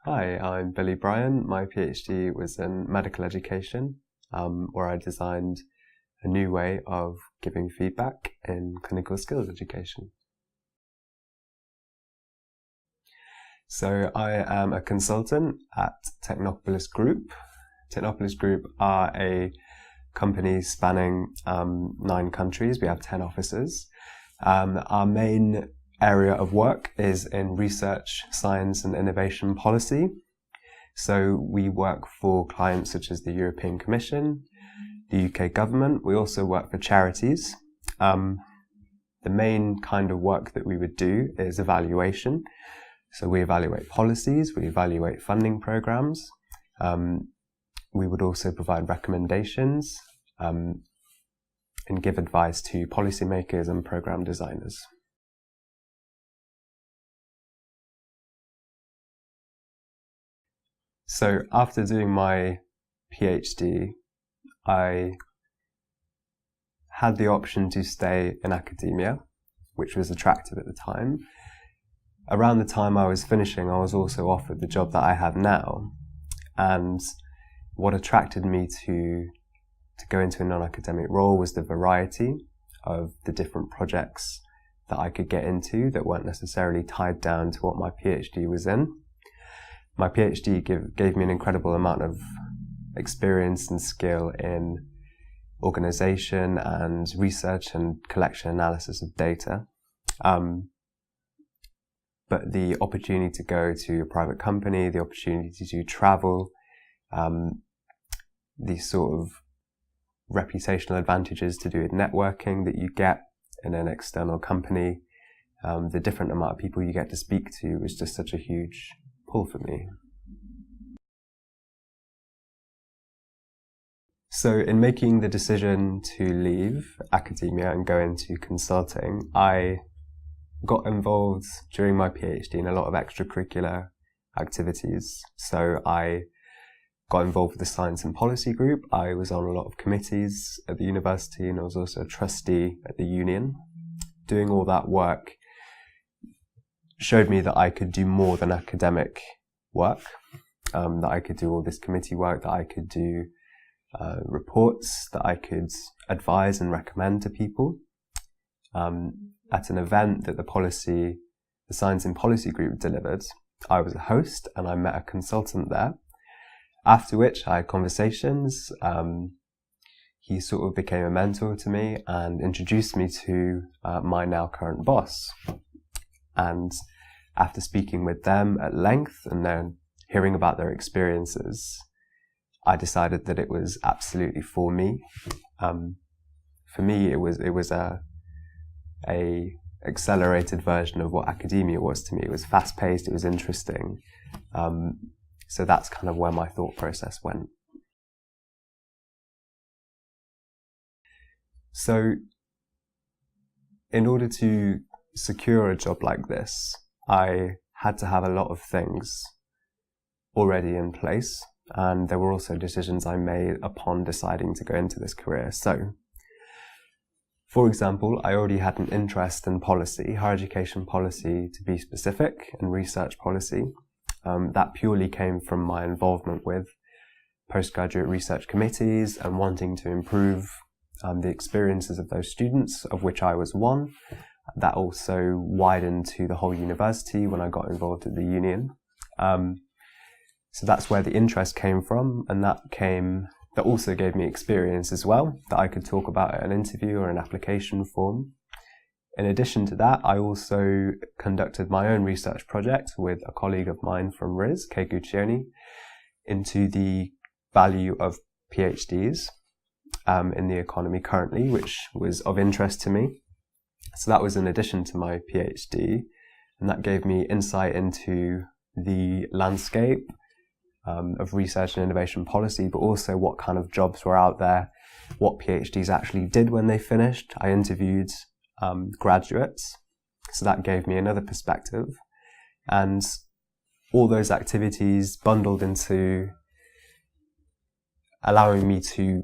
Hi, I'm Bryan. My PhD was in medical education, where I designed a new way of giving feedback in clinical skills education. So I am a consultant at Technopolis Group. Technopolis Group are a company spanning 9 countries. We have 10 offices. Our main area of work is in research, science and innovation policy. So we work for clients such as the European Commission, the UK government. We also work for charities. The main kind of work that we would do is evaluation. So we evaluate policies, we evaluate funding programs. We would also provide recommendations and give advice to policymakers and program designers. So after doing my PhD, I had the option to stay in academia, which was attractive at the time. Around the time I was finishing, I was also offered the job that I have now. And what attracted me to go into a non-academic role was the variety of the different projects that I could get into that weren't necessarily tied down to what my PhD was in. My PhD gave me an incredible amount of experience and skill in organization and research and collection analysis of data. But the opportunity to go to a private company, the opportunity to travel, the sort of reputational advantages to do with networking that you get in an external company, the different amount of people you get to speak to was just such a huge pull for me. So in making the decision to leave academia and go into consulting, I got involved during my PhD in a lot of extracurricular activities. So I got involved with the Science and Policy Group. I was on a lot of committees at the university, and I was also a trustee at the union. Doing all that work showed me that I could do more than academic work, that I could do all this committee work, that I could do reports, that I could advise and recommend to people. At an event that the Science and Policy Group delivered, I was a host and I met a consultant there, after which I had conversations. He sort of became a mentor to me and introduced me to my now current boss. And after speaking with them at length and then hearing about their experiences, I decided that it was absolutely for me. For me, it was a accelerated version of what academia was to me. It was fast-paced, it was interesting. So that's kind of where my thought process went. So in order to secure a job like this, I had to have a lot of things already in place, and there were also decisions I made upon deciding to go into this career. So, for example, I already had an interest in policy, higher education policy to be specific, and research policy. That purely came from my involvement with postgraduate research committees and wanting to improve the experiences of those students, of which I was one. That also widened to the whole university when I got involved at the union. So that's where the interest came from, and that also gave me experience as well that I could talk about at an interview or an application form. In addition to that, I also conducted my own research project with a colleague of mine from RIS, Kei Guccioni, into the value of PhDs in the economy currently, which was of interest to me. So that was in addition to my PhD, and that gave me insight into the landscape of research and innovation policy, but also what kind of jobs were out there, what PhDs actually did when they finished. I interviewed graduates, so that gave me another perspective. And all those activities bundled into allowing me to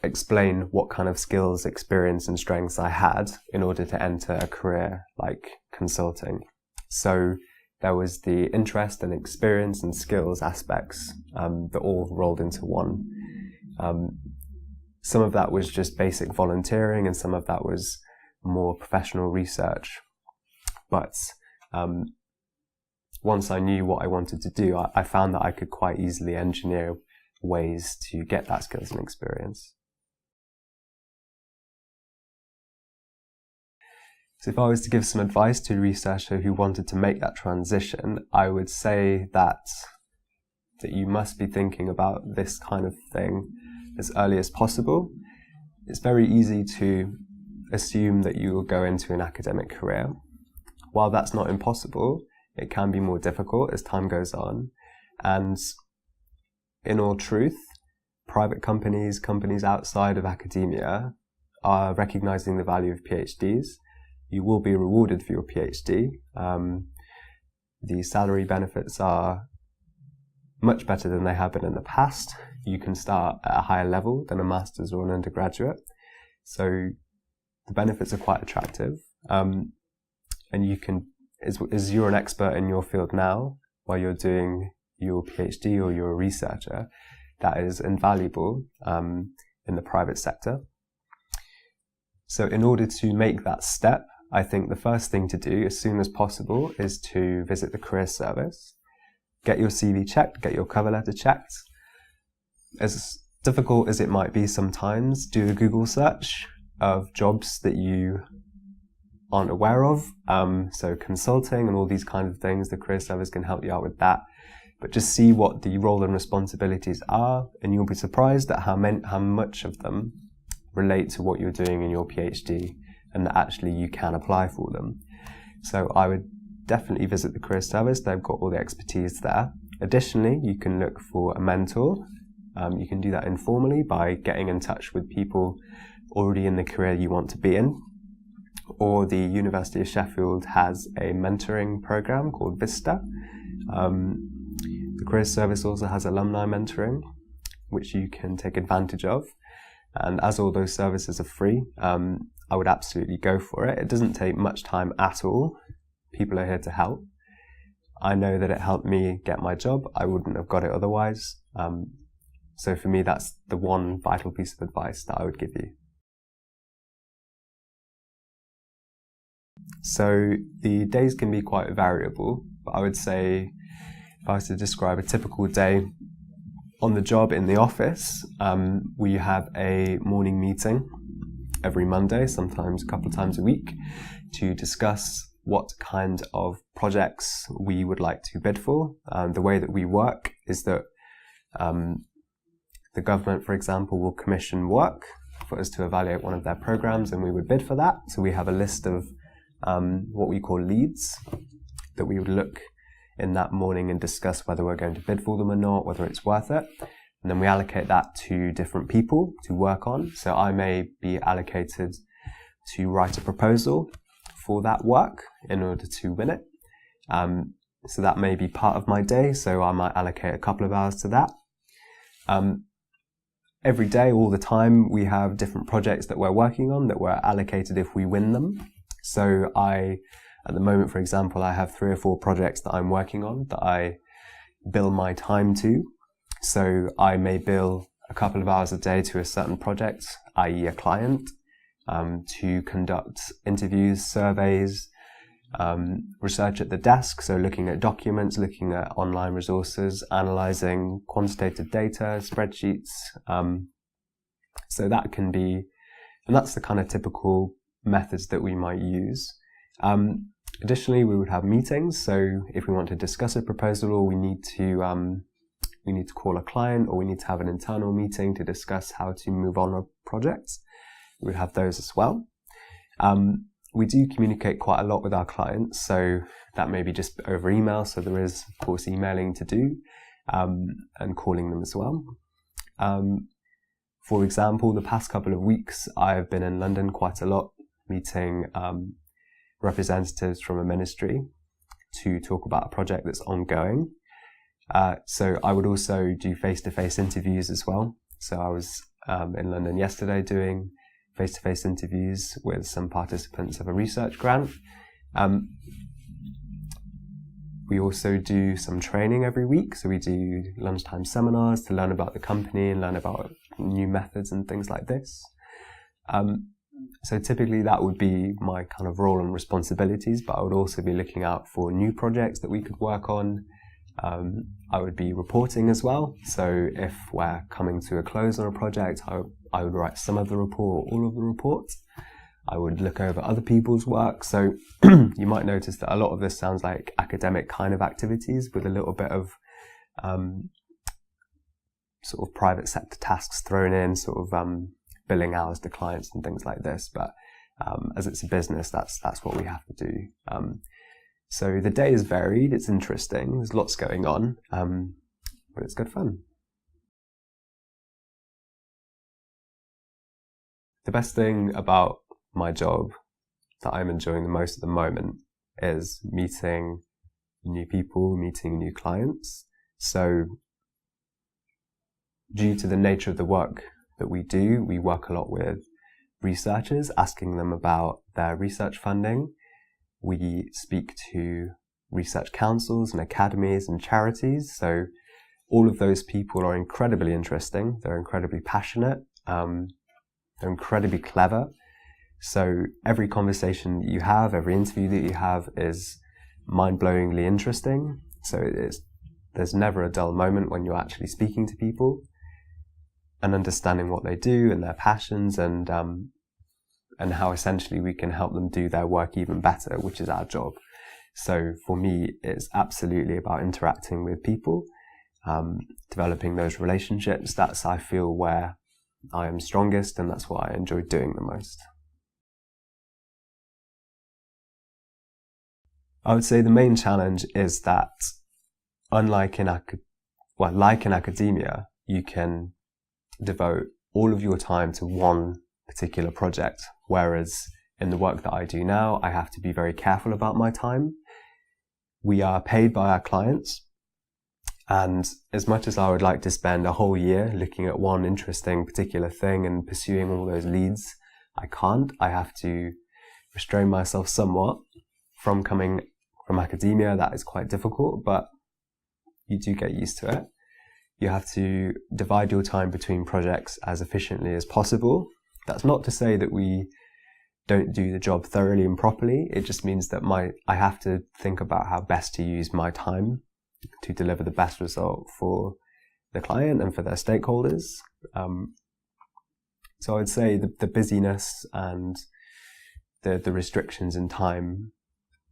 explain what kind of skills, experience and strengths I had in order to enter a career like consulting. So there was the interest and experience and skills aspects that all rolled into one. Some of that was just basic volunteering and some of that was more professional research. But once I knew what I wanted to do, I found that I could quite easily engineer ways to get that skills and experience. So if I was to give some advice to a researcher who wanted to make that transition, I would say that you must be thinking about this kind of thing as early as possible. It's very easy to assume that you will go into an academic career. While that's not impossible, it can be more difficult as time goes on. And in all truth, private companies outside of academia are recognizing the value of PhDs. You will be rewarded for your PhD. The salary benefits are much better than they have been in the past. You can start at a higher level than a master's or an undergraduate. So the benefits are quite attractive. And you can, as you're an expert in your field now, while you're doing your PhD or you're a researcher, that is invaluable in the private sector. So in order to make that step, I think the first thing to do as soon as possible is to visit the careers service, get your CV checked, get your cover letter checked. As difficult as it might be sometimes, do a Google search of jobs that you aren't aware of. So consulting and all these kinds of things, the careers service can help you out with that. But just see what the role and responsibilities are, and you'll be surprised at how much of them relate to what you're doing in your PhD, and that actually you can apply for them. So I would definitely visit the careers service. They've got all the expertise there. Additionally, you can look for a mentor. You can do that informally by getting in touch with people already in the career you want to be in. Or the University of Sheffield has a mentoring program called Vista. The careers service also has alumni mentoring, which you can take advantage of. And as all those services are free, I would absolutely go for it. It doesn't take much time at all. People are here to help. I know that it helped me get my job. I wouldn't have got it otherwise. So for me, that's the one vital piece of advice that I would give you. So the days can be quite variable, but I would say if I was to describe a typical day on the job in the office, we have a morning meeting every Monday, sometimes a couple of times a week, to discuss what kind of projects we would like to bid for. The way that we work is that the government, for example, will commission work for us to evaluate one of their programs, and we would bid for that. So we have a list of what we call leads that we would look in that morning and discuss whether we're going to bid for them or not, whether it's worth it. And then we allocate that to different people to work on. So I may be allocated to write a proposal for that work in order to win it. So that may be part of my day. So I might allocate a couple of hours to that. Every day, all the time, we have different projects that we're working on that we're allocated if we win them. So at the moment, for example, I have 3 or 4 projects that I'm working on that I bill my time to. So I may bill a couple of hours a day to a certain project, i.e. a client, to conduct interviews, surveys, research at the desk, so looking at documents, looking at online resources, analysing quantitative data, spreadsheets. So that can be, and that's the kind of typical methods that we might use. Additionally, we would have meetings. So if we want to discuss a proposal, or we need to call a client, or we need to have an internal meeting to discuss how to move on a project, we would have those as well. We do communicate quite a lot with our clients, so that may be just over email. So there is, of course, emailing to do, and calling them as well. For example, the past couple of weeks, I've been in London quite a lot, meeting representatives from a ministry to talk about a project that's ongoing. So I would also do face-to-face interviews as well. So I was in London yesterday doing face-to-face interviews with some participants of a research grant. We also do some training every week. So we do lunchtime seminars to learn about the company and learn about new methods and things like this. So typically that would be my kind of role and responsibilities, but I would also be looking out for new projects that we could work on. I would be reporting as well. So if we're coming to a close on a project, I would write some of the report, all of the reports. I would look over other people's work. So you might notice that a lot of this sounds like academic kind of activities with a little bit of sort of private sector tasks thrown in, sort of billing hours to clients and things like this. But as it's a business, that's what we have to do. So the day is varied, it's interesting, there's lots going on, but it's good fun. The best thing about my job that I'm enjoying the most at the moment is meeting new people, meeting new clients. So due to the nature of the work that we do, we work a lot with researchers, asking them about their research funding. We speak to research councils and academies and charities. So all of those people are incredibly interesting. They're incredibly passionate. They're incredibly clever. So every conversation that you have, every interview that you have is mind-blowingly interesting. So there's never a dull moment when you're actually speaking to people and understanding what they do and their passions and how essentially we can help them do their work even better, which is our job. So for me, it's absolutely about interacting with people, developing those relationships. That's, I feel, where I am strongest, and that's what I enjoy doing the most. I would say the main challenge is that, unlike in academia, you can devote all of your time to one particular project, whereas in the work that I do now, I have to be very careful about my time. We are paid by our clients, and as much as I would like to spend a whole year looking at one interesting particular thing and pursuing all those leads, I can't. I have to restrain myself somewhat. From coming from academia, that is quite difficult, but you do get used to it. You have to divide your time between projects as efficiently as possible. That's not to say that we don't do the job thoroughly and properly. It just means that I have to think about how best to use my time to deliver the best result for the client and for their stakeholders. So I would say the busyness and the restrictions in time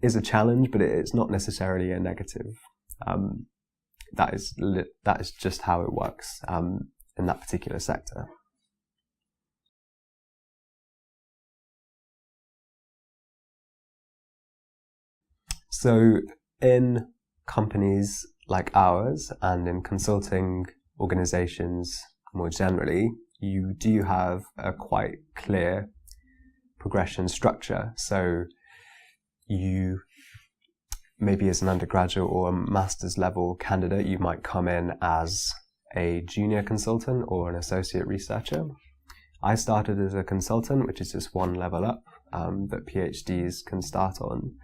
is a challenge, but it's not necessarily a negative. That is just how it works in that particular sector. So in companies like ours and in consulting organizations more generally, you do have a quite clear progression structure. So you, maybe as an undergraduate or a master's level candidate, you might come in as a junior consultant or an associate researcher. I started as a consultant, which is just one level up that PhDs can start on.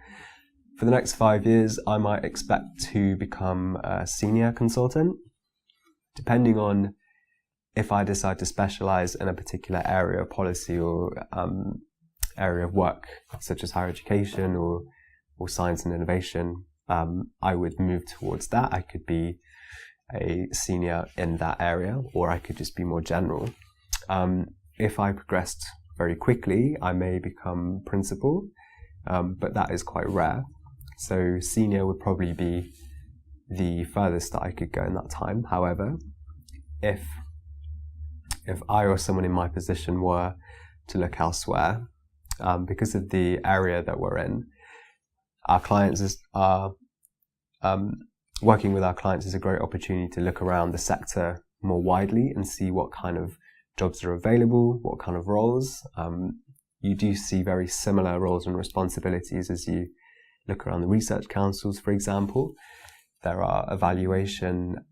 For the next 5 years, I might expect to become a senior consultant, depending on if I decide to specialize in a particular area of policy or area of work, such as higher education or science and innovation. I would move towards that. I could be a senior in that area, or I could just be more general. If I progressed very quickly, I may become principal, but that is quite rare. So senior would probably be the furthest that I could go in that time. However, if I or someone in my position were to look elsewhere, because of the area that we're in, our clients are working with our clients is a great opportunity to look around the sector more widely and see what kind of jobs are available, what kind of roles. You do see very similar roles and responsibilities as you look around the research councils, for example. There are evaluation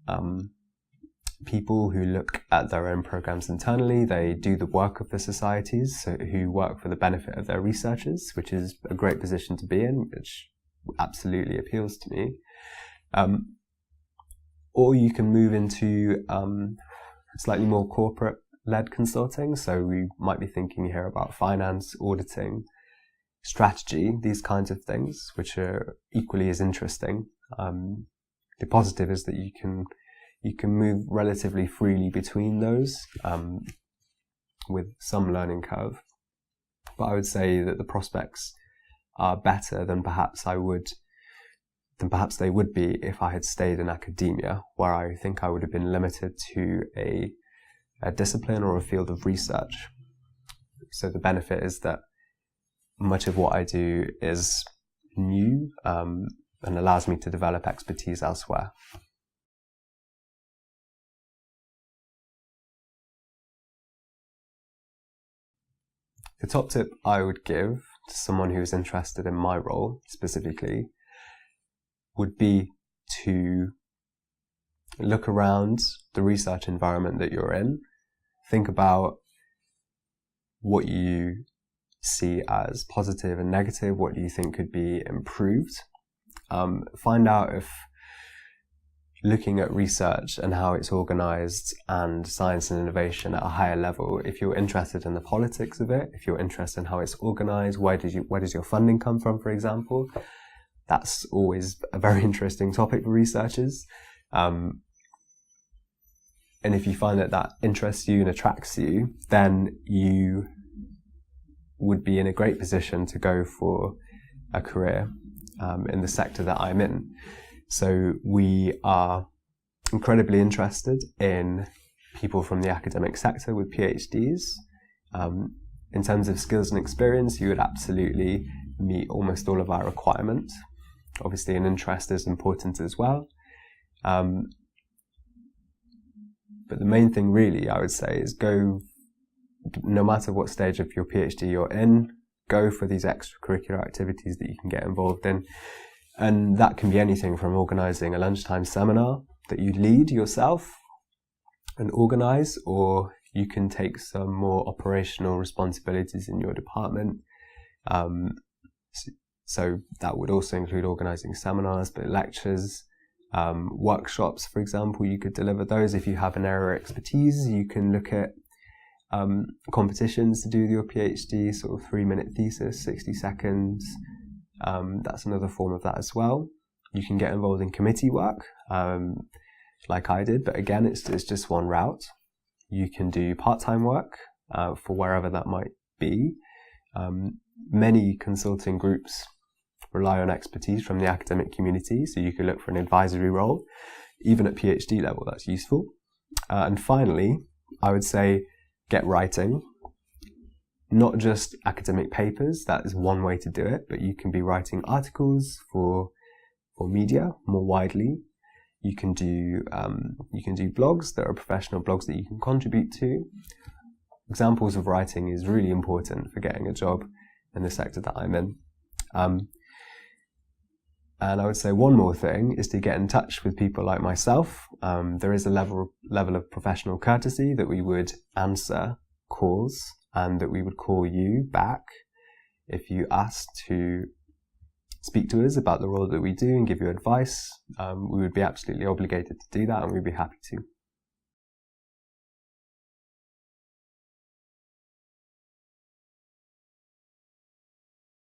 people who look at their own programs internally. They do the work of the societies, so who work for the benefit of their researchers, which is a great position to be in, which absolutely appeals to me. Or you can move into slightly more corporate-led consulting. So we might be thinking here about finance, auditing, strategy, these kinds of things, which are equally as interesting. The positive is that you can move relatively freely between those with some learning curve. But I would say that the prospects are better than perhaps they would be if I had stayed in academia, where I think I would have been limited to a discipline or a field of research. So the benefit is that much of what I do is new and allows me to develop expertise elsewhere. The top tip I would give to someone who is interested in my role specifically would be to look around the research environment that you're in. Think about what you see as positive and negative, what do you think could be improved. Find out if looking at research and how it's organized and science and innovation at a higher level, if you're interested in the politics of it, if you're interested in how it's organized, where does your funding come from, for example. That's always a very interesting topic for researchers. And if you find that interests you and attracts you, then you would be in a great position to go for a career in the sector that I'm in. So we are incredibly interested in people from the academic sector with PhDs. In terms of skills and experience, you would absolutely meet almost all of our requirements. Obviously, an interest is important as well. But the main thing really, I would say, is go, no matter what stage of your PhD you're in, go for these extracurricular activities that you can get involved in. And that can be anything from organising a lunchtime seminar that you lead yourself and organise, or you can take some more operational responsibilities in your department. So that would also include organising seminars, but lectures, workshops, for example, you could deliver those. If you have an area of expertise, you can look at competitions to do your PhD, sort of 3-minute thesis, 60 seconds. That's another form of that as well. You can get involved in committee work, like I did, but again, it's just one route. You can do part-time work for wherever that might be. Many consulting groups rely on expertise from the academic community, so you could look for an advisory role. Even at PhD level, that's useful. And finally, I would say get writing. Not just academic papers, that is one way to do it, but you can be writing articles for media more widely. You can do blogs that are professional blogs that you can contribute to. Examples of writing is really important for getting a job in the sector that I'm in. And I would say one more thing is to get in touch with people like myself. There is a level of professional courtesy that we would answer calls and that we would call you back if you asked to speak to us about the role that we do and give you advice. We would be absolutely obligated to do that, and we'd be happy to.